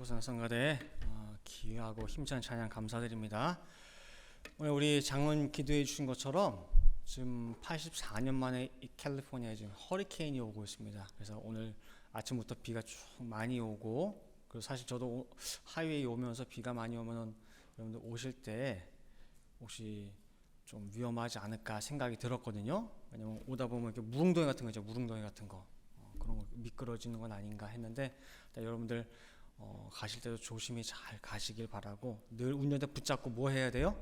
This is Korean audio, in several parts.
호산성가대 귀하고 힘찬 찬양 감사드립니다. 오늘 우리 장로님 기도해 주신 것처럼 지금 84년 만에 이 캘리포니아에 지금 허리케인이 오고 있습니다. 그래서 오늘 아침부터 비가 쭉 많이 오고, 그리고 사실 저도 하이웨이 오면서 비가 많이 오면은 여러분들 오실 때 혹시 좀 위험하지 않을까 생각이 들었거든요. 왜냐면 오다 보면 이렇게 무릉덩이 같은 거 있죠. 무릉덩이 같은 거 그런 거 미끄러지는 건 아닌가 했는데, 여러분들 가실 때도 조심히 잘 가시길 바라고, 늘 운전대 붙잡고 뭐 해야 돼요?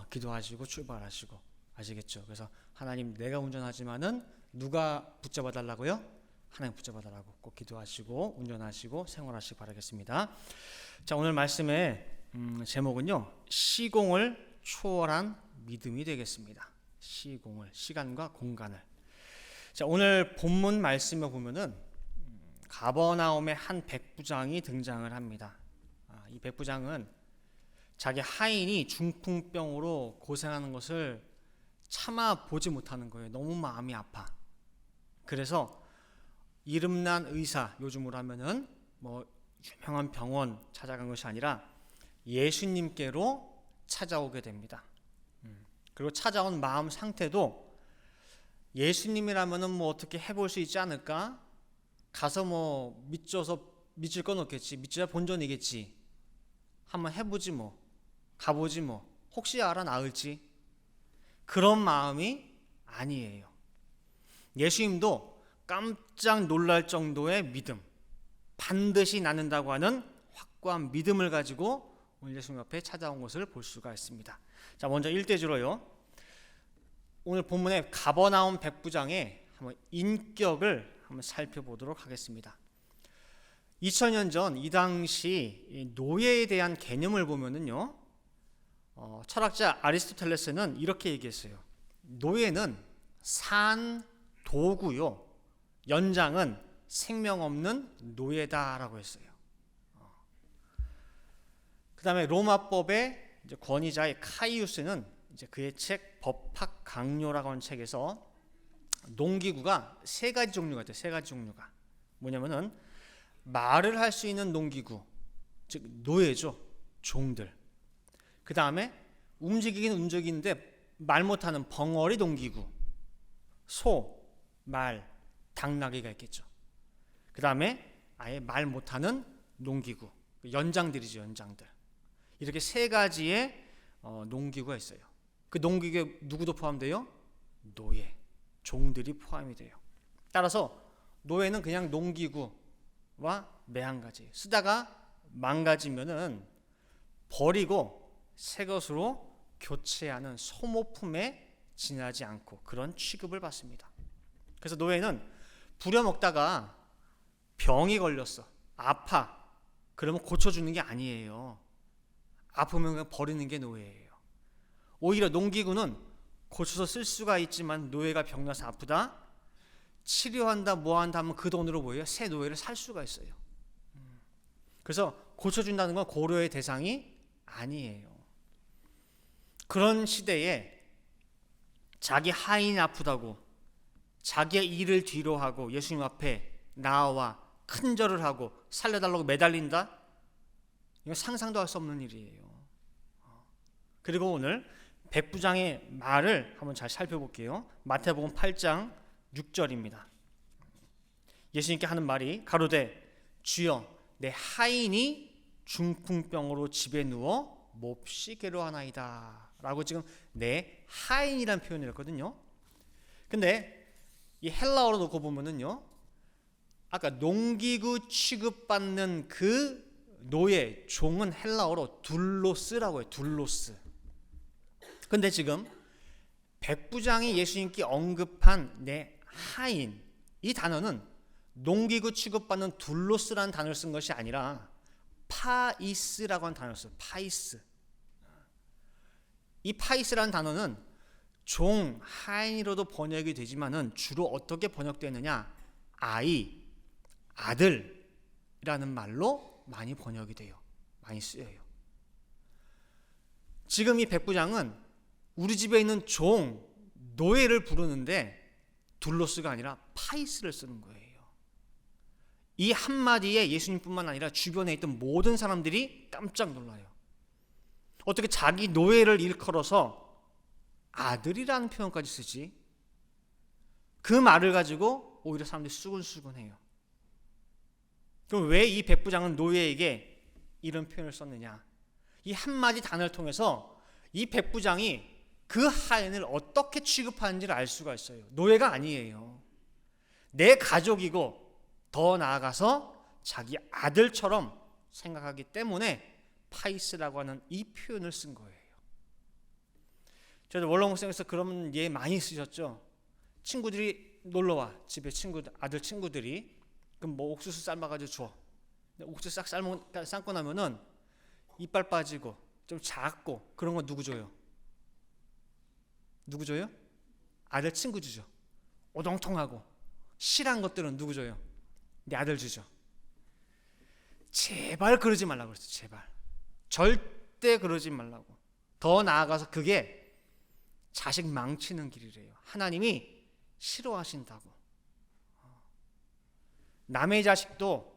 기도하시고 출발하시고, 아시겠죠? 그래서 하나님, 내가 운전하지만은 누가 붙잡아 달라고요? 하나님 붙잡아 달라고 꼭 기도하시고 운전하시고 생활하시기 바라겠습니다. 자, 오늘 말씀의 제목은요, 시공을 초월한 믿음이 되겠습니다. 시공을, 시간과 공간을. 자, 오늘 본문 말씀에 보면은 가버나움의 한 백부장이 등장을 합니다. 이 백부장은 자기 하인이 중풍병으로 고생하는 것을 참아 보지 못하는 거예요. 너무 마음이 아파. 그래서 이름난 의사, 요즘으로 하면은 뭐 유명한 병원 찾아간 것이 아니라 예수님께로 찾아오게 됩니다. 그리고 찾아온 마음 상태도 예수님이라면은 뭐 어떻게 해볼 수 있지 않을까? 가서 뭐 믿을 건 없겠지. 믿자야 본전이겠지. 한번 해보지 뭐. 가보지 뭐. 혹시 알아 나을지. 그런 마음이 아니에요. 예수님도 깜짝 놀랄 정도의 믿음, 반드시 낫는다고 하는 확고한 믿음을 가지고 오늘 예수님 앞에 찾아온 것을 볼 수가 있습니다. 자, 먼저 1대주로요. 오늘 본문의 가버나움 백부장의 한번 인격을 한번 살펴보도록 하겠습니다. 2000년 전 이 당시 노예에 대한 개념을 보면은요, 철학자 아리스토텔레스는 이렇게 얘기했어요. 노예는 산 도구요, 연장은 생명 없는 노예다라고 했어요. 그 다음에 로마법의 권위자의 카이우스는 이제 그의 책 법학 강요라고 하는 책에서 농기구가 세 가지 종류가 있대요. 세 가지 종류가 뭐냐면은 말을 할 수 있는 농기구, 즉 노예죠, 종들. 그 다음에 움직이긴 움직이는데 말 못하는 벙어리 농기구, 소, 말, 당나귀가 있겠죠. 그 다음에 아예 말 못하는 농기구, 연장들이죠, 연장들. 이렇게 세 가지의 농기구가 있어요. 그 농기구에 누구도 포함돼요? 노예, 종들이 포함이 돼요. 따라서 노예는 그냥 농기구와 매한가지, 쓰다가 망가지면은 버리고 새 것으로 교체하는 소모품에 지나지 않고 그런 취급을 받습니다. 그래서 노예는 부려먹다가 병이 걸렸어, 아파, 그러면 고쳐주는 게 아니에요. 아프면 그냥 버리는 게 노예예요. 오히려 농기구는 고쳐서 쓸 수가 있지만 노예가 병나서 아프다, 치료한다, 뭐한다 하면 그 돈으로 뭐예요? 새 노예를 살 수가 있어요. 그래서 고쳐준다는 건 고려의 대상이 아니에요. 그런 시대에 자기 하인이 아프다고 자기의 일을 뒤로 하고 예수님 앞에 나와 큰절을 하고 살려달라고 매달린다? 이건 상상도 할 수 없는 일이에요. 그리고 오늘 백부장의 말을 한번 잘 살펴볼게요. 마태복음 8장 6절입니다. 예수님께 하는 말이 가로되 주여 내 하인이 중풍병으로 집에 누워 몹시 괴로워하나이다 라고 지금 내 하인이라는 표현을 했거든요. 근데 이 헬라어로 놓고 보면은요, 아까 농기구 취급받는 그 노예, 종은 헬라어로 둘로스라고 해요. 둘로스. 근데 지금 백부장이 예수님께 언급한 내 하인, 이 단어는 농기구 취급받는 둘로스라는 단어를 쓴 것이 아니라 파이스라고 하는 단어를 써요. 파이스. 이 파이스라는 단어는 종, 하인으로도 번역이 되지만은 주로 어떻게 번역되느냐, 아이, 아들이라는 말로 많이 번역이 돼요. 많이 쓰여요. 지금 이 백부장은 우리 집에 있는 종, 노예를 부르는데 둘로스가 아니라 파이스를 쓰는 거예요. 이 한마디에 예수님뿐만 아니라 주변에 있던 모든 사람들이 깜짝 놀라요. 어떻게 자기 노예를 일컬어서 아들이라는 표현까지 쓰지? 그 말을 가지고 오히려 사람들이 수근수근해요. 그럼 왜 이 백부장은 노예에게 이런 표현을 썼느냐? 이 한마디 단어를 통해서 이 백부장이 그 하인을 어떻게 취급하는지를 알 수가 있어요. 노예가 아니에요. 내 가족이고 더 나아가서 자기 아들처럼 생각하기 때문에 파이스라고 하는 이 표현을 쓴 거예요. 저도 원로목성에서 그런 예 많이 쓰셨죠. 친구들이 놀러와, 집에 아들 친구들이, 그럼 뭐 옥수수 삶아가지고 줘. 옥수수 싹 삶고 나면은 이빨 빠지고 좀 작고 그런 거 누구 줘요? 누구 줘요? 아들 친구 주죠. 오동통하고 실한 것들은 누구 줘요? 내 아들 주죠. 제발 그러지 말라고 그랬어요. 제발. 절대 그러지 말라고. 더 나아가서 그게 자식 망치는 길이래요. 하나님이 싫어하신다고. 남의 자식도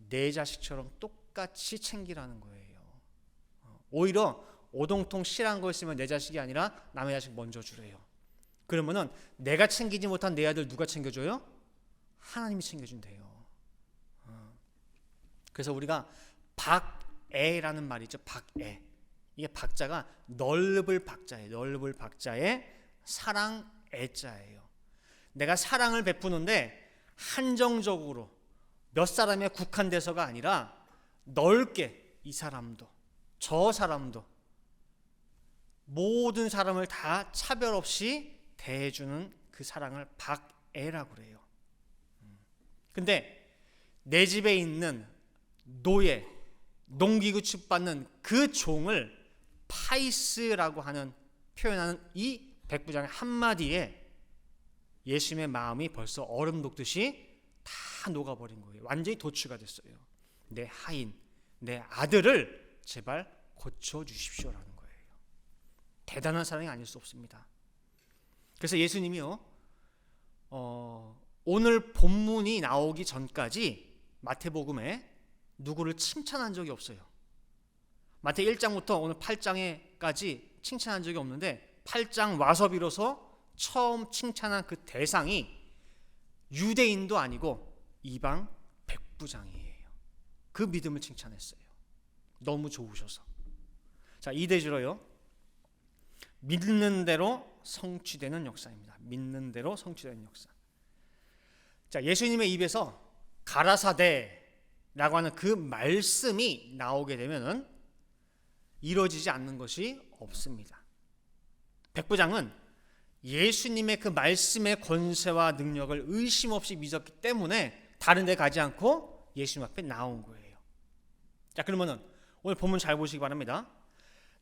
내 자식처럼 똑같이 챙기라는 거예요. 오히려 오동통 실한 거 있으면 내 자식이 아니라 남의 자식 먼저 주래요. 그러면은 내가 챙기지 못한 내 아들 누가 챙겨줘요? 하나님이 챙겨준대요. 그래서 우리가 박애라는 말이죠. 박애. 이게 박자가 넓을 박자예요. 넓을 박자에 사랑 애자예요. 내가 사랑을 베푸는데 한정적으로 몇 사람에 국한돼서가 아니라 넓게 이 사람도 저 사람도 모든 사람을 다 차별 없이 대해주는 그 사랑을 박애라고 그래요. 근데 내 집에 있는 노예, 농기구 취급받는 그 종을 파이스라고 하는 표현하는 이 백부장의 한마디에 예수님의 마음이 벌써 얼음 녹듯이 다 녹아버린 거예요. 완전히 도취가 됐어요. 내 하인, 내 아들을 제발 고쳐주십시오라는 거예요. 대단한 사랑이 아닐 수 없습니다. 그래서 예수님이요, 오늘 본문이 나오기 전까지 마태복음에 누구를 칭찬한 적이 없어요. 마태 1장부터 오늘 8장에까지 칭찬한 적이 없는데 8장 와서 비로소 처음 칭찬한 그 대상이 유대인도 아니고 이방 백부장이에요. 그 믿음을 칭찬했어요. 너무 좋으셔서. 자, 이대주로요. 믿는 대로 성취되는 역사입니다. 믿는 대로 성취되는 역사. 자, 예수님의 입에서 가라사대라고 하는 그 말씀이 나오게 되면은 이루어지지 않는 것이 없습니다. 백부장은 예수님의 그 말씀의 권세와 능력을 의심 없이 믿었기 때문에 다른 데 가지 않고 예수님 앞에 나온 거예요. 자, 그러면은 오늘 본문 잘 보시기 바랍니다.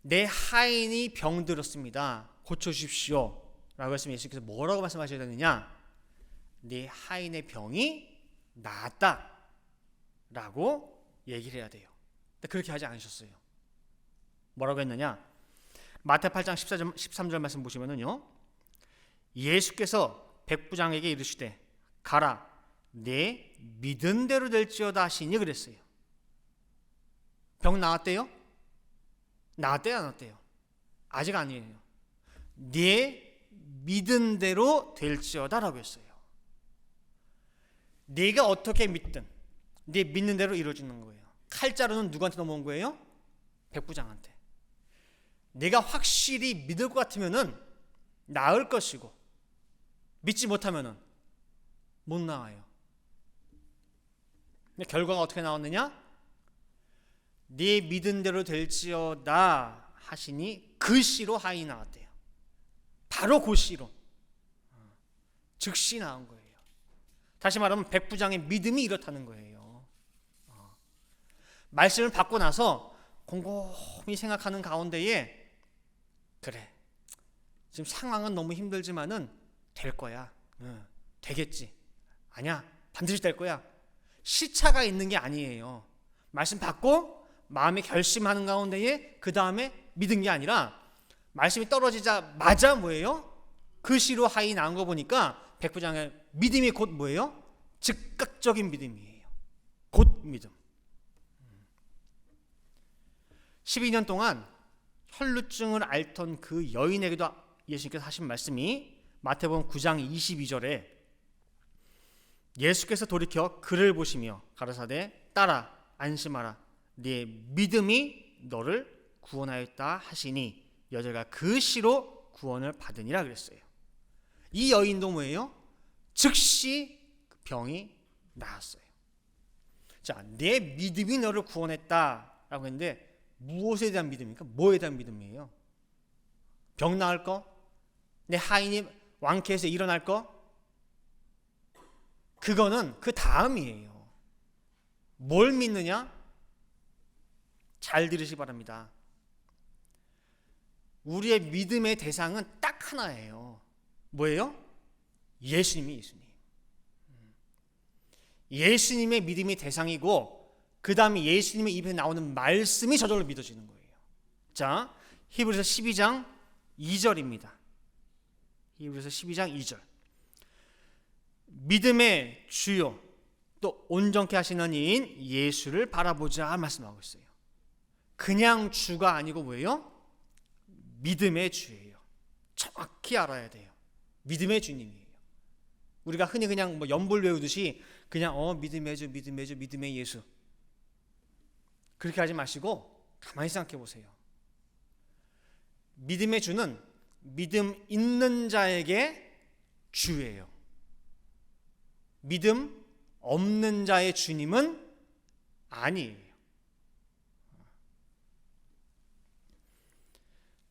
내 하인이 병들었습니다. 고쳐주십시오 라고 했으면 예수님께서 뭐라고 말씀하셔야 되느냐? 네 하인의 병이 나았다 라고 얘기를 해야 돼요. 근데 그렇게 하지 않으셨어요. 뭐라고 했느냐? 마태 8장 13절 말씀 보시면은요, 예수께서 백부장에게 이르시되 가라, 내 믿은 대로 될지어다 하시니 그랬어요. 병 나았대요? 나았대요, 안 나았대요? 아직 아니에요. 네 믿은 대로 될지어다라고 했어요. 네가 어떻게 믿든 네 믿는 대로 이루어지는 거예요. 칼자루는 누구한테 넘어온 거예요? 백부장한테. 내가 확실히 믿을 것 같으면은 나을 것이고 믿지 못하면은 못 나와요. 근데 결과가 어떻게 나왔느냐? 네 믿은 대로 될지어다 하시니 그 시로 하인이 나왔대요. 바로 그 시로 즉시 나온 거예요. 다시 말하면 백부장의 믿음이 이렇다는 거예요. 말씀을 받고 나서 곰곰이 생각하는 가운데에 그래, 지금 상황은 너무 힘들지만은 될 거야. 되겠지. 아니야, 반드시 될 거야. 시차가 있는 게 아니에요. 말씀 받고 마음에 결심하는 가운데에 그 다음에 믿은 게 아니라 말씀이 떨어지자마자 뭐예요? 그 시로 하인이 나온 거 보니까 백부장의 믿음이 곧 뭐예요? 즉각적인 믿음이에요. 곧 믿음. 12년 동안 혈루증을 앓던 그 여인에게도 예수님께서 하신 말씀이 마태복음 9장 22절에 예수께서 돌이켜 그를 보시며 가라사대 딸아 안심하라 네 믿음이 너를 구원하였다 하시니 여자가 그 시로 구원을 받으니라 그랬어요. 이 여인도 뭐예요? 즉시 병이 나았어요. 자, 내 믿음이 너를 구원했다라고 했는데 무엇에 대한 믿음입니까? 뭐에 대한 믿음이에요? 병 나을 거? 내 하인이 왕쾌해서 일어날 거? 그거는 그 다음이에요. 뭘 믿느냐? 잘 들으시기 바랍니다. 우리의 믿음의 대상은 딱 하나예요. 뭐예요? 예수님이 예수님. 예수님의 믿음이 대상이고 그 다음에 예수님의 입에 나오는 말씀이 저절로 믿어지는 거예요. 자, 히브리서 12장 2절입니다. 히브리서 12장 2절. 믿음의 주요 또 온전케 하시는 이인 예수를 바라보자 말씀하고 있어요. 그냥 주가 아니고 뭐예요? 믿음의 주예요. 정확히 알아야 돼요. 믿음의 주님이에요. 우리가 흔히 그냥 뭐 연불 외우듯이 그냥 믿음의 주, 믿음의 주, 믿음의 예수 그렇게 하지 마시고 가만히 생각해 보세요. 믿음의 주는 믿음 있는 자에게 주예요. 믿음 없는 자의 주님은 아니에요.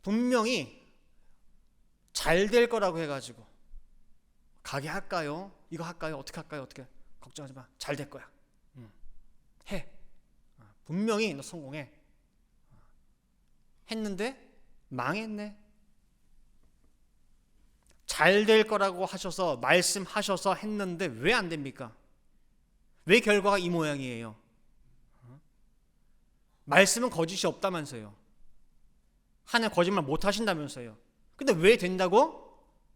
분명히 잘 될 거라고 해가지고 가게 할까요? 이거 할까요? 어떻게 할까요? 어떻게? 걱정하지 마. 잘 될 거야. 해. 분명히 너 성공해. 했는데 망했네. 잘 될 거라고 하셔서 말씀하셔서 했는데 왜 안 됩니까? 왜 결과가 이 모양이에요? 말씀은 거짓이 없다면서요. 하나님 거짓말 못 하신다면서요. 근데 왜 된다고?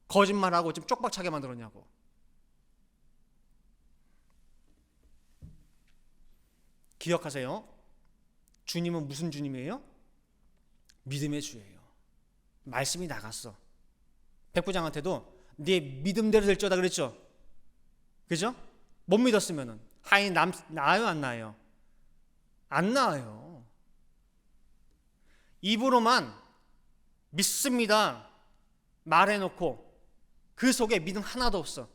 거짓말하고 좀 쪽박차게 만들었냐고. 기억하세요. 주님은 무슨 주님이에요? 믿음의 주예요. 말씀이 나갔어. 백부장한테도 네 믿음대로 될지어다 그랬죠. 그죠? 못 믿었으면은 하인 나아요 안 나아요? 안 나아요. 입으로만 믿습니다 말해놓고 그 속에 믿음 하나도 없어.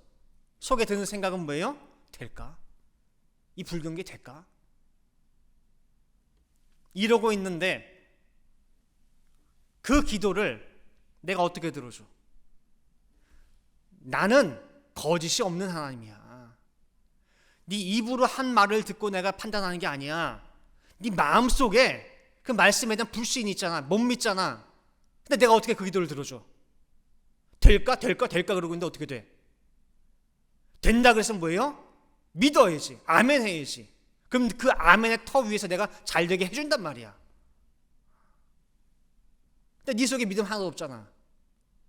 속에 드는 생각은 뭐예요? 될까? 이 불경기 될까? 이러고 있는데 그 기도를 내가 어떻게 들어줘? 나는 거짓이 없는 하나님이야. 네 입으로 한 말을 듣고 내가 판단하는 게 아니야. 네 마음속에 그 말씀에 대한 불신이 있잖아. 못 믿잖아. 근데 내가 어떻게 그 기도를 들어줘? 될까 그러고 있는데 어떻게 돼? 된다 그랬으면 뭐예요? 믿어야지. 아멘 해야지. 그럼 그 아멘의 터 위에서 내가 잘 되게 해준단 말이야. 근데 네 속에 믿음 하나도 없잖아.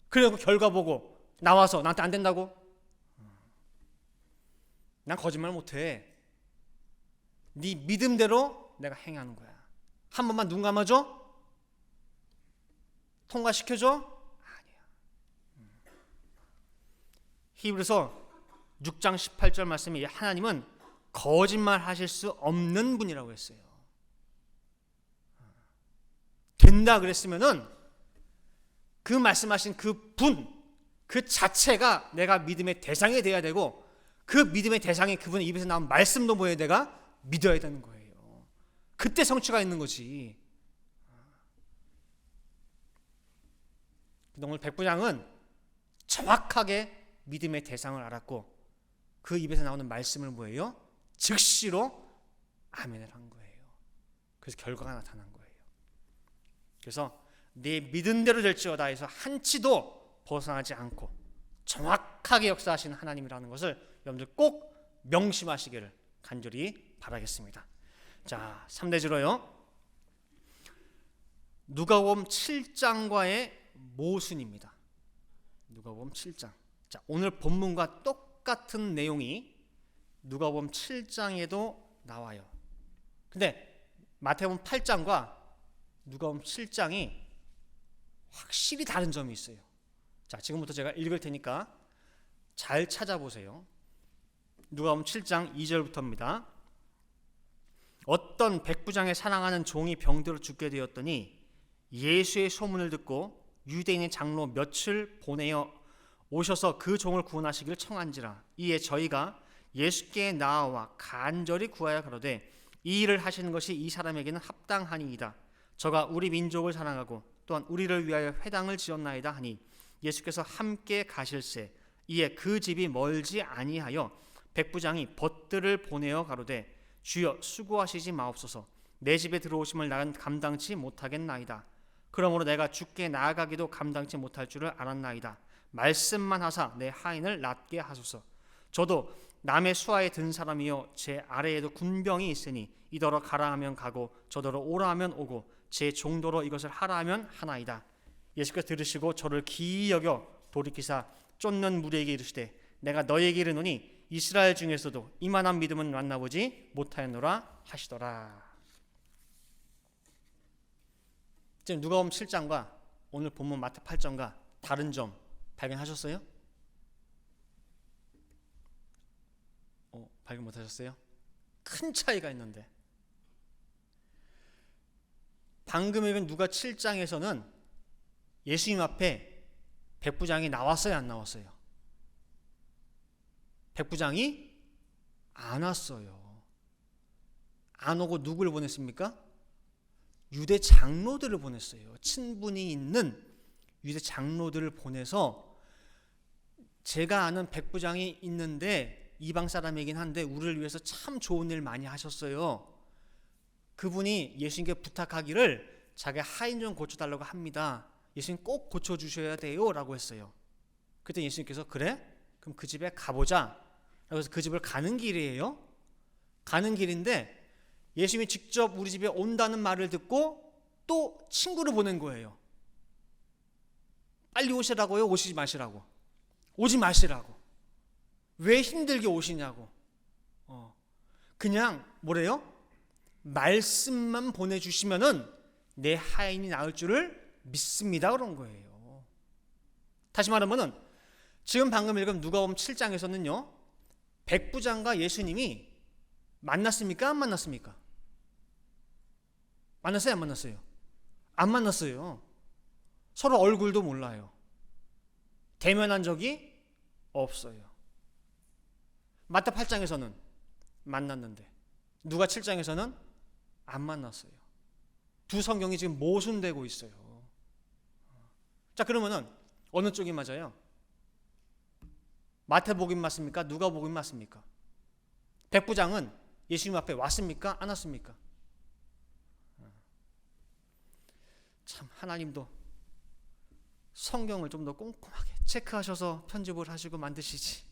그래서 결과 보고 나와서 나한테 안 된다고? 난 거짓말 못해. 네 믿음대로 내가 행하는 거야. 한 번만 눈 감아줘? 통과시켜줘? 아니야. 히브리서 6장 18절 말씀이 하나님은 거짓말 하실 수 없는 분이라고 했어요. 된다 그랬으면은 그 말씀하신 그 분, 그 자체가 내가 믿음의 대상이 돼야 되고 그 믿음의 대상이 그분의 입에서 나온 말씀도 뭐예요? 내가 믿어야 되는 거예요. 그때 성취가 있는 거지. 오늘 백부장은 정확하게 믿음의 대상을 알았고 그 입에서 나오는 말씀을 뭐예요? 즉시로 아멘을 한 거예요. 그래서 결과가 나타난 거예요. 그래서 네 믿은 대로 될지어다 해서 한치도 벗어나지 않고 정확하게 역사하시는 하나님이라는 것을 여러분들 꼭 명심하시기를 간절히 바라겠습니다. 자, 3대지로요. 누가복음 7장과의 모순입니다. 누가복음 7장. 자, 오늘 본문과 똑같은 내용이 누가복음 7장에도 나와요. 근데 마태복음 8장과 누가복음 7장이 확실히 다른 점이 있어요. 자, 지금부터 제가 읽을 테니까 잘 찾아보세요. 누가복음 7장 2절부터입니다. 어떤 백부장의 사랑하는 종이 병들어 죽게 되었더니 예수의 소문을 듣고 유대인의 장로 몇을 보내어 오셔서 그 종을 구원하시기를 청한지라. 이에 저희가 예수께 나아와 간절히 구하여 가로되 이 일을 하시는 것이 이 사람에게는 합당하니이다. 저가 우리 민족을 사랑하고 또한 우리를 위하여 회당을 지었나이다 하니 예수께서 함께 가실새 이에 그 집이 멀지 아니하여 백부장이 벗들을 보내어 가로되 주여 수고하시지 마옵소서. 내 집에 들어오심을 나는 감당치 못하겠나이다. 그러므로 내가 주께 나아가기도 감당치 못할 줄을 알았나이다. 말씀만 하사 내 하인을 낫게 하소서. 저도 남의 수하에 든 사람이요 제 아래에도 군병이 있으니 이더러 가라 하면 가고 저더러 오라 하면 오고 제 종도로 이것을 하라 하면 하나이다. 예수께서 들으시고 저를 기이 여겨 돌이키사 쫓는 무리에게 이르시되 내가 너에게 이르노니 이스라엘 중에서도 이만한 믿음은 만나보지 못하였노라 하시더라. 지금 누가복음 7장과 오늘 본문 마태 8장과 다른 점 발견하셨어요? 발견 못하셨어요? 큰 차이가 있는데, 방금 읽은 누가 7장에서는 예수님 앞에 백부장이 나왔어요, 안 나왔어요? 백부장이 안 왔어요. 안 오고 누구를 보냈습니까? 유대 장로들을 보냈어요. 친분이 있는 유대 장로들을 보내서 제가 아는 백부장이 있는데 이방 사람이긴 한데 우리를 위해서 참 좋은 일 많이 하셨어요. 그분이 예수님께 부탁하기를 자기 하인 좀 고쳐달라고 합니다. 예수님 꼭 고쳐주셔야 돼요 라고 했어요. 그때 예수님께서 그래? 그럼 그 집에 가보자. 그래서 그 집을 가는 길이에요. 가는 길인데 예수님이 직접 우리 집에 온다는 말을 듣고 또 친구를 보낸 거예요. 빨리 오시라고요? 오시지 마시라고? 오지 마시라고. 왜 힘들게 오시냐고. 그냥 뭐래요? 말씀만 보내주시면은 내 하인이 나을 줄을 믿습니다 그런 거예요. 다시 말하면은 지금 방금 읽은 누가복음 7장에서는요 백부장과 예수님이 만났습니까? 안 만났습니까? 만났어요? 안 만났어요? 안 만났어요. 서로 얼굴도 몰라요. 대면한 적이 없어요. 마태 8장에서는 만났는데 누가 7장에서는 안 만났어요. 두 성경이 지금 모순되고 있어요. 자, 그러면은 어느 쪽이 맞아요? 마태복음 맞습니까? 누가복음 맞습니까? 백부장은 예수님 앞에 왔습니까? 안 왔습니까? 참 하나님도 성경을 좀 더 꼼꼼하게 체크하셔서 편집을 하시고 만드시지.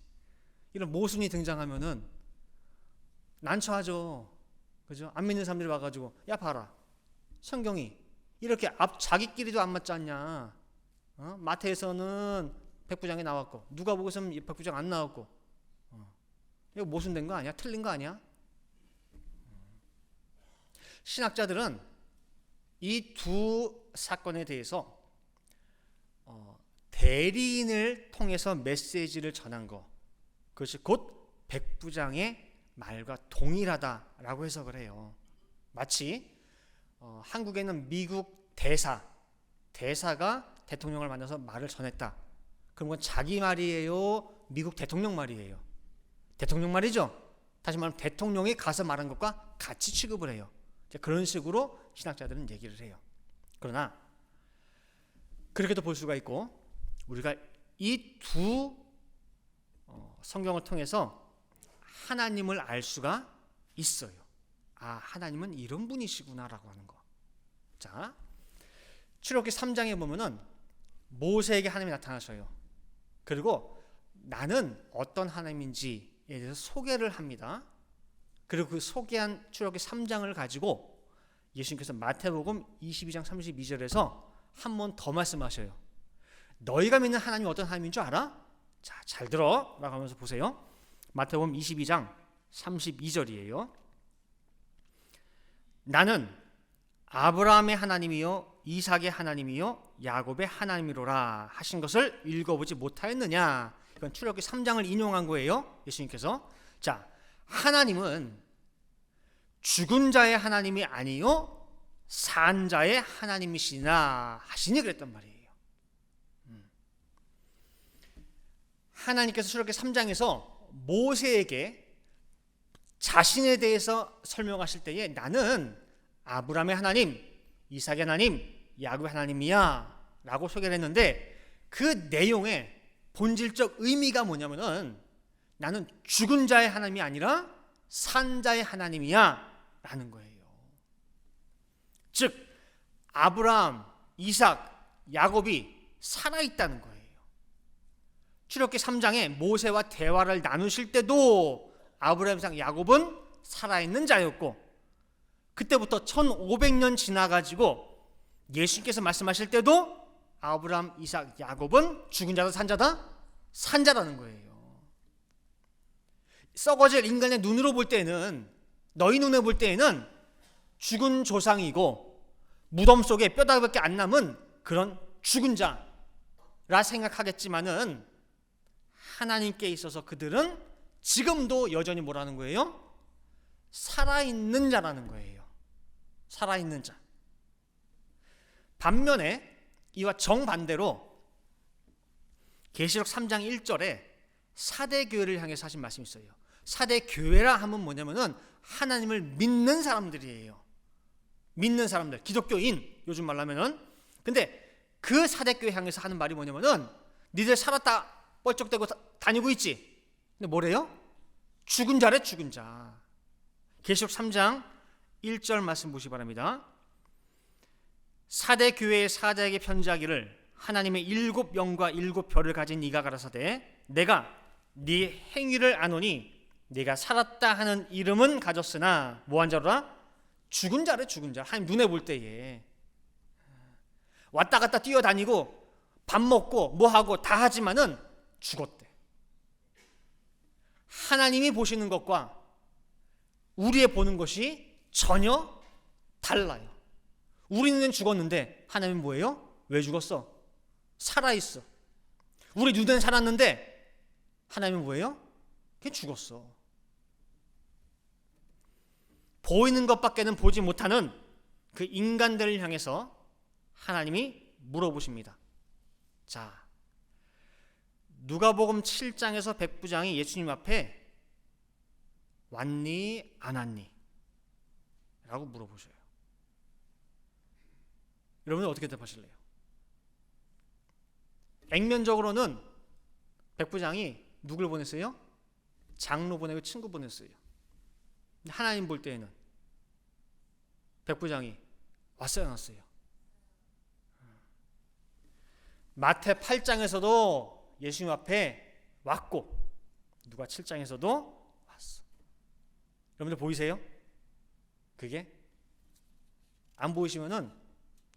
이런 모순이 등장하면은 난처하죠. 그죠? 안 믿는 사람들이 와가지고 야 봐라 성경이 이렇게 자기끼리도 안 맞지 않냐. 마태에서는 백부장이 나왔고 누가복음에서는 백부장 안 나왔고 이거 모순된 거 아니야? 틀린 거 아니야? 신학자들은 이 두 사건에 대해서 대리인을 통해서 메시지를 전한 거, 그것이 곧 백부장의 말과 동일하다라고 해석을 해요. 마치 한국에는 미국 대사가 대통령을 만나서 말을 전했다. 그럼 그건 자기 말이에요? 미국 대통령 말이에요? 대통령 말이죠. 다시 말하면 대통령이 가서 말한 것과 같이 취급을 해요. 그런 식으로 신학자들은 얘기를 해요. 그러나 그렇게도 볼 수가 있고 우리가 이 두 성경을 통해서 하나님을 알 수가 있어요. 아, 하나님은 이런 분이시구나라고 하는 거. 자, 출애굽기 3장에 보면은 모세에게 하나님이 나타나셔요. 그리고 나는 어떤 하나님인지에 대해서 소개를 합니다. 그리고 그 소개한 출애굽기 3장을 가지고 예수님께서 마태복음 22장 32절에서 한 번 더 말씀하셔요. 너희가 믿는 하나님이 어떤 하나님인 줄 알아? 자, 잘 들어 라고 하면서 보세요. 마태복음 22장 32절이에요. 나는 아브라함의 하나님이요 이삭의 하나님이요 야곱의 하나님이로라 하신 것을 읽어보지 못하였느냐. 이건 출애굽기 3장을 인용한 거예요. 예수님께서. 자, 하나님은 죽은 자의 하나님이 아니요 산 자의 하나님이시나 하시니 그랬단 말이에요. 하나님께서 출애굽기 3장에서 모세에게 자신에 대해서 설명하실 때에 나는 아브라함의 하나님, 이삭의 하나님, 야곱의 하나님이야 라고 소개를 했는데 그 내용의 본질적 의미가 뭐냐면은 나는 죽은 자의 하나님이 아니라 산 자의 하나님이야 라는 거예요. 즉 아브라함, 이삭, 야곱이 살아있다는 거예요. 출애굽기 3장에 모세와 대화를 나누실 때도 아브라함, 이삭, 야곱은 살아있는 자였고 그때부터 1500년 지나가지고 예수님께서 말씀하실 때도 아브라함, 이삭, 야곱은 죽은 자다 산 자다? 산 자라는 거예요. 썩어질 인간의 눈으로 볼 때는 너희 눈에 볼 때에는 죽은 조상이고 무덤 속에 뼈다귀밖에 안 남은 그런 죽은 자라 생각하겠지만은 하나님께 있어서 그들은 지금도 여전히 뭐라는 거예요? 살아있는 자라는 거예요. 살아있는 자. 반면에 이와 정반대로 계시록 3장 1절에 사대교회를 향해서 하신 말씀이 있어요. 사대교회라 하면 뭐냐면은 하나님을 믿는 사람들이에요. 믿는 사람들, 기독교인 요즘 말로 하면은. 근데 그 사대교회 향해서 하는 말이 뭐냐면은 니들 살았다 뻘쩍대고 다니고 있지. 근데 뭐래요? 죽은 자래 죽은 자. 계시록 3장 1절 말씀 보시기 바랍니다. 사대교회의 사자에게 편지하기를 하나님의 7영과 7별을 가진 이가 가라사대 내가 네 행위를 아노니 네가 살았다 하는 이름은 가졌으나 뭐한 자로라? 죽은 자래 죽은 자. 하나님 눈에 볼 때에 왔다 갔다 뛰어다니고 밥 먹고 뭐하고 다 하지만은 죽었대. 하나님이 보시는 것과 우리의 보는 것이 전혀 달라요. 우리는 죽었는데 하나님은 뭐예요? 왜 죽었어? 살아있어. 우리 눈에는 살았는데 하나님은 뭐예요? 그냥 죽었어. 보이는 것밖에는 보지 못하는 그 인간들을 향해서 하나님이 물어보십니다. 자, 누가복음 7장에서 백부장이 예수님 앞에 왔니 안 왔니? 라고 물어보셔요. 여러분은 어떻게 대답하실래요? 액면적으로는 백부장이 누굴 보냈어요? 장로 보내고 친구 보냈어요. 하나님 볼 때에는 백부장이 왔어요 안 왔어요? 마태 8장에서도 예수님 앞에 왔고 누가 7장에서도 왔어. 여러분들 보이세요? 그게? 안 보이시면은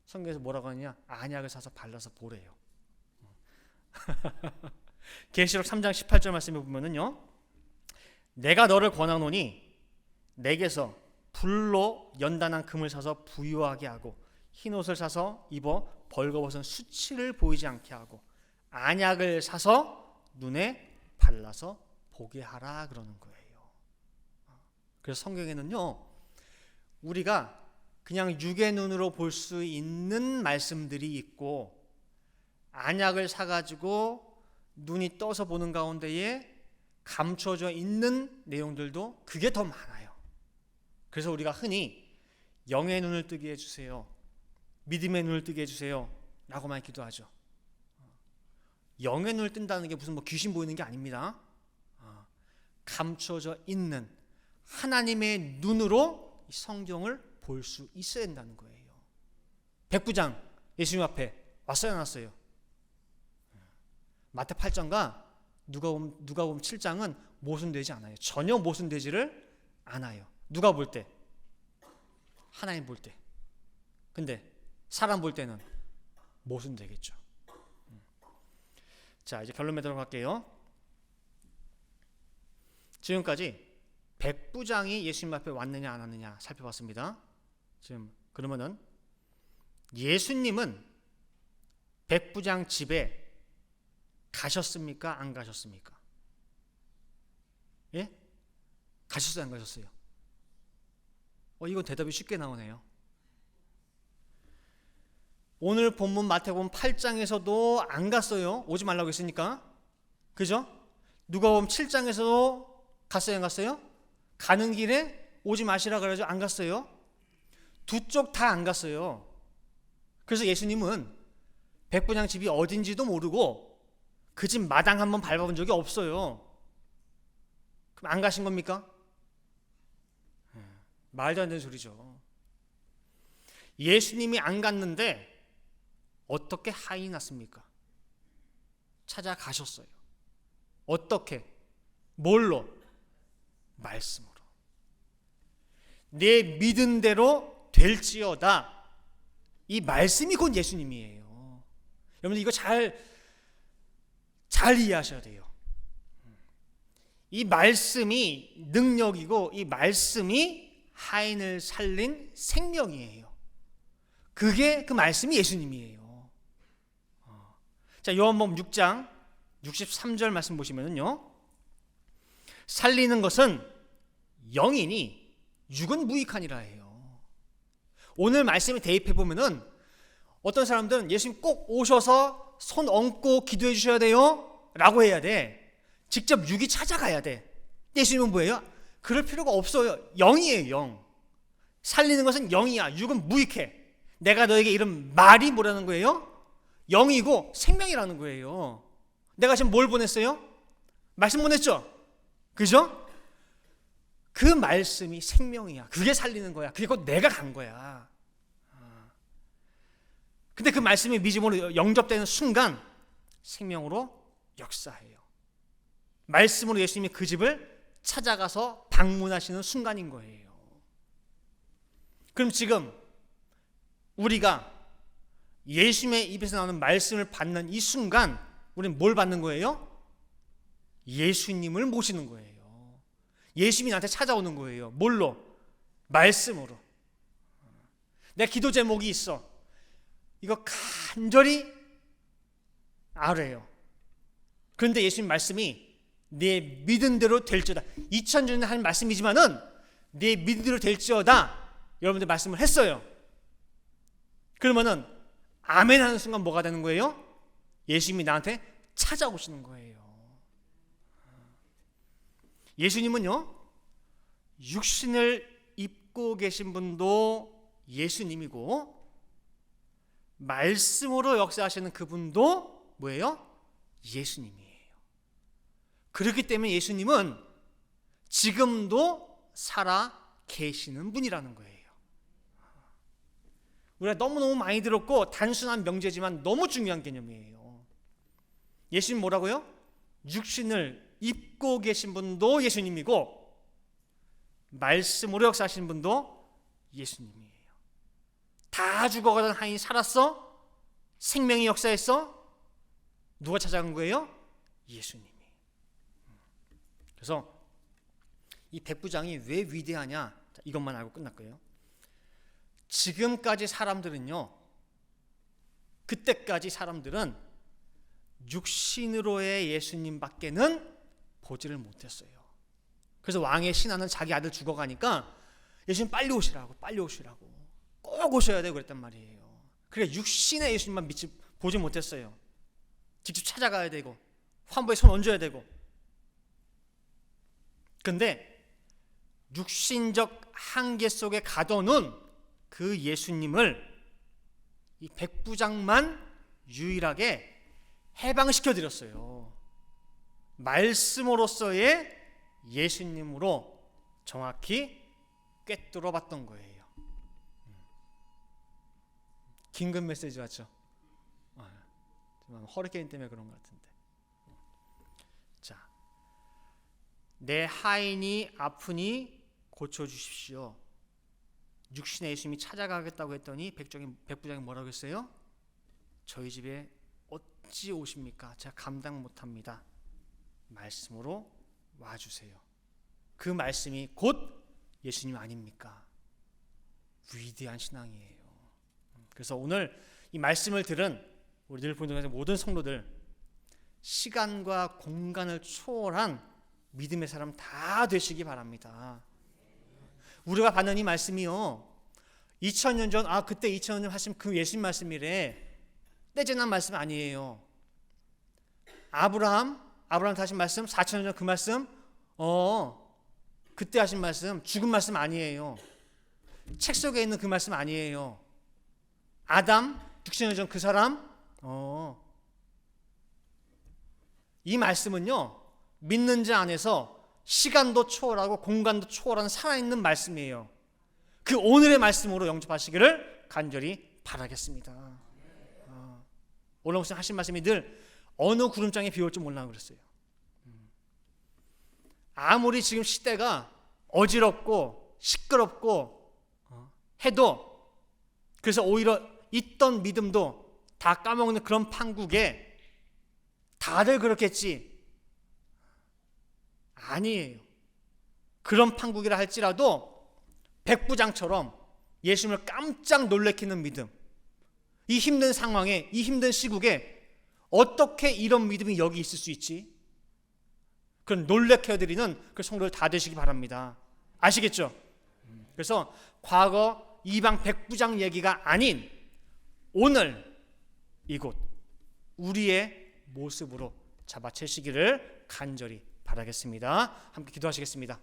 성경에서 뭐라고 하느냐? 안약을 사서 발라서 보래요. 계시록 3장 18절 말씀에 보면은요, 내가 너를 권하노니 내게서 불로 연단한 금을 사서 부유하게 하고 흰 옷을 사서 입어 벌거벗은 수치를 보이지 않게 하고 안약을 사서 눈에 발라서 보게 하라 그러는 거예요. 그래서 성경에는요, 우리가 그냥 육의 눈으로 볼 수 있는 말씀들이 있고 안약을 사가지고 눈이 떠서 보는 가운데에 감춰져 있는 내용들도 그게 더 많아요. 그래서 우리가 흔히 영의 눈을 뜨게 해주세요, 믿음의 눈을 뜨게 해주세요 라고 많이 기도하죠. 영의 눈을 뜬다는 게 무슨 귀신 보이는 게 아닙니다. 감춰져 있는 하나님의 눈으로 성경을 볼 수 있어야 된다는 거예요. 백부장 예수님 앞에 왔어요 안 왔어요? 마태 8장과 누가복음 7장은 모순되지 않아요. 전혀 모순되지를 않아요. 누가 볼 때? 하나님 볼 때. 근데 사람 볼 때는 모순되겠죠. 자, 이제 결론 맺도록 할게요. 지금까지 백부장이 예수님 앞에 왔느냐 안 왔느냐 살펴봤습니다. 지금 그러면은 예수님은 백부장 집에 가셨습니까? 안 가셨습니까? 예? 가셨어요? 안 가셨어요? 이건 대답이 쉽게 나오네요. 오늘 본문 마태복음 8장에서도 안 갔어요. 오지 말라고 했으니까. 그죠? 누가복음 7장에서도 갔어요? 안 갔어요? 가는 길에 오지 마시라 그래가지고 안 갔어요. 두 쪽 다 안 갔어요. 그래서 예수님은 백부장 집이 어딘지도 모르고 그 집 마당 한번 밟아본 적이 없어요. 그럼 안 가신 겁니까? 말도 안 되는 소리죠. 예수님이 안 갔는데 어떻게 하인이 났습니까? 찾아가셨어요. 어떻게? 뭘로? 말씀으로. 내 믿은 대로 될지어다. 이 말씀이 곧 예수님이에요. 여러분 이거 잘 이해하셔야 돼요. 이 말씀이 능력이고 이 말씀이 하인을 살린 생명이에요. 그게 그 말씀이 예수님이에요. 자, 요한복음 6장 63절 말씀 보시면요, 살리는 것은 영이니 육은 무익하니라 해요. 오늘 말씀에 대입해 보면은 어떤 사람들은 예수님 꼭 오셔서 손 얹고 기도해 주셔야 돼요 라고 해야 돼. 직접 육이 찾아가야 돼. 예수님은 뭐예요? 그럴 필요가 없어요. 영이에요. 영. 살리는 것은 영이야. 육은 무익해. 내가 너에게 이런 말이 뭐라는 거예요? 영이고 생명이라는 거예요. 내가 지금 뭘 보냈어요? 말씀 보냈죠? 그죠? 그 말씀이 생명이야. 그게 살리는 거야. 그게 곧 내가 간 거야. 근데 그 말씀이 믿음으로 영접되는 순간 생명으로 역사해요. 말씀으로 예수님이 그 집을 찾아가서 방문하시는 순간인 거예요. 그럼 지금 우리가 예수님의 입에서 나오는 말씀을 받는 이 순간 우리는 뭘 받는 거예요? 예수님을 모시는 거예요. 예수님이 나한테 찾아오는 거예요. 뭘로? 말씀으로. 내 기도 제목이 있어. 이거 간절히 알아요. 그런데 예수님 말씀이 내 믿은 대로 될지어다. 2000년 한 말씀이지만은 내 믿은 대로 될지어다. 여러분들 말씀을 했어요. 그러면은 아멘 하는 순간 뭐가 되는 거예요? 예수님이 나한테 찾아오시는 거예요. 예수님은요, 육신을 입고 계신 분도 예수님이고 말씀으로 역사하시는 그분도 뭐예요? 예수님이에요. 그렇기 때문에 예수님은 지금도 살아 계시는 분이라는 거예요. 우리가 너무너무 많이 들었고 단순한 명제지만 너무 중요한 개념이에요. 예수님 뭐라고요? 육신을 입고 계신 분도 예수님이고 말씀으로 역사하시는 분도 예수님이에요. 다 죽어가던 하인이 살았어? 생명이 역사했어? 누가 찾아간 거예요? 예수님이. 그래서 이 백부장이 왜 위대하냐? 이것만 알고 끝날 거예요. 지금까지 사람들은요, 그때까지 사람들은 육신으로의 예수님밖에는 보지를 못했어요. 그래서 왕의 신하는 자기 아들 죽어가니까 예수님 빨리 오시라고 꼭 오셔야 되고 그랬단 말이에요. 그래 육신의 예수님만 보지 못했어요. 직접 찾아가야 되고 환부에 손 얹어야 되고. 근데 육신적 한계 속에 가둬놓은 그 예수님을 이 백부장만 유일하게 해방시켜 드렸어요. 말씀으로서의 예수님으로 정확히 꿰뚫어 봤던 거예요. 긴급 메시지 왔죠? 허리케인 때문에 그런 것 같은데. 자, 내 하인이 아프니 고쳐주십시오. 육신의 예수님이 찾아가겠다고 했더니 백부장이 뭐라고 했어요? 저희 집에 어찌 오십니까? 제가 감당 못합니다. 말씀으로 와주세요. 그 말씀이 곧 예수님 아닙니까? 위대한 신앙이에요. 그래서 오늘 이 말씀을 들은 우리 늘본동의 모든 성도들, 시간과 공간을 초월한 믿음의 사람 다 되시기 바랍니다. 우리가 받는 이 말씀이요, 2000년 전, 그때 2000년 전 하신 그 예수님 말씀이래, 떼지난 말씀 아니에요. 아브라함 하신 말씀, 4000년 전 그 말씀, 그때 하신 말씀, 죽은 말씀 아니에요. 책 속에 있는 그 말씀 아니에요. 아담, 6000년 전 그 사람, 이 말씀은요, 믿는 자 안에서 시간도 초월하고 공간도 초월하는 살아있는 말씀이에요. 그 오늘의 말씀으로 영접하시기를 간절히 바라겠습니다. 오늘 목사님 하신 말씀이 늘 어느 구름장에 비 올지 몰라 그랬어요. 아무리 지금 시대가 어지럽고 시끄럽고 해도, 그래서 오히려 있던 믿음도 다 까먹는 그런 판국에 다들 그렇겠지, 아니에요. 그런 판국이라 할지라도 백부장처럼 예수님을 깜짝 놀래키는 믿음, 이 힘든 상황에, 이 힘든 시국에 어떻게 이런 믿음이 여기 있을 수 있지? 그런 놀래켜드리는 그 성도들 다 되시기 바랍니다. 아시겠죠? 그래서 과거 이방 백부장 얘기가 아닌 오늘 이곳 우리의 모습으로 잡아채시기를 간절히 바라겠습니다. 함께 기도하시겠습니다.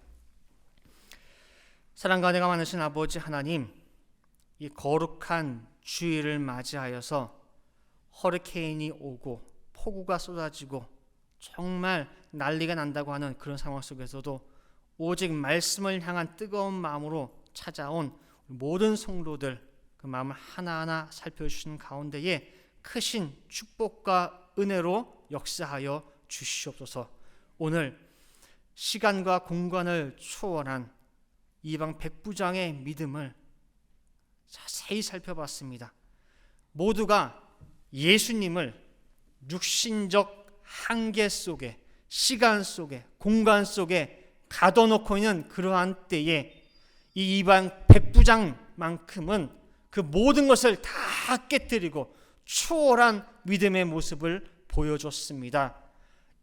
사랑과 은혜가 많으신 아버지 하나님, 이 거룩한 주일을 맞이하여서 허리케인이 오고 폭우가 쏟아지고 정말 난리가 난다고 하는 그런 상황 속에서도 오직 말씀을 향한 뜨거운 마음으로 찾아온 모든 성도들, 그 마음을 하나하나 살펴주시는 가운데에 크신 축복과 은혜로 역사하여 주시옵소서. 오늘 시간과 공간을 초월한 이방 백부장의 믿음을 자세히 살펴봤습니다. 모두가 예수님을 육신적 한계 속에, 시간 속에, 공간 속에 가둬놓고 있는 그러한 때에 이 이방 백부장만큼은 그 모든 것을 다 깨뜨리고 초월한 믿음의 모습을 보여줬습니다.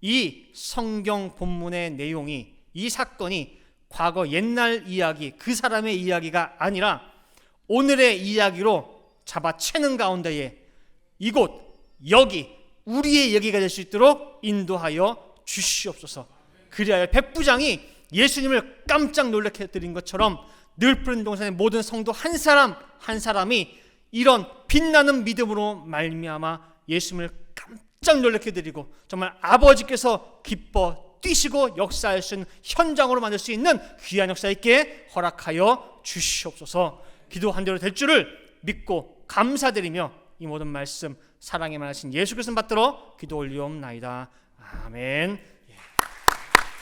이 성경 본문의 내용이, 이 사건이 과거 옛날 이야기, 그 사람의 이야기가 아니라 오늘의 이야기로 잡아채는 가운데에 이곳, 여기 우리의 얘기가 될 수 있도록 인도하여 주시옵소서. 그리하여 백부장이 예수님을 깜짝 놀라게 해드린 것처럼 늘푸른 동산의 모든 성도 한 사람 한 사람이 이런 빛나는 믿음으로 말미암아 예수님을 깜짝 놀라게 해드리고 정말 아버지께서 기뻐 뛰시고 역사할 수 있는 현장으로 만들 수 있는 귀한 역사 있게 허락하여 주시옵소서. 기도한 대로 될 줄을 믿고 감사드리며 이 모든 말씀 사랑에 만하신 예수 그리스도 받들어 기도 올리옵나이다. 아멘.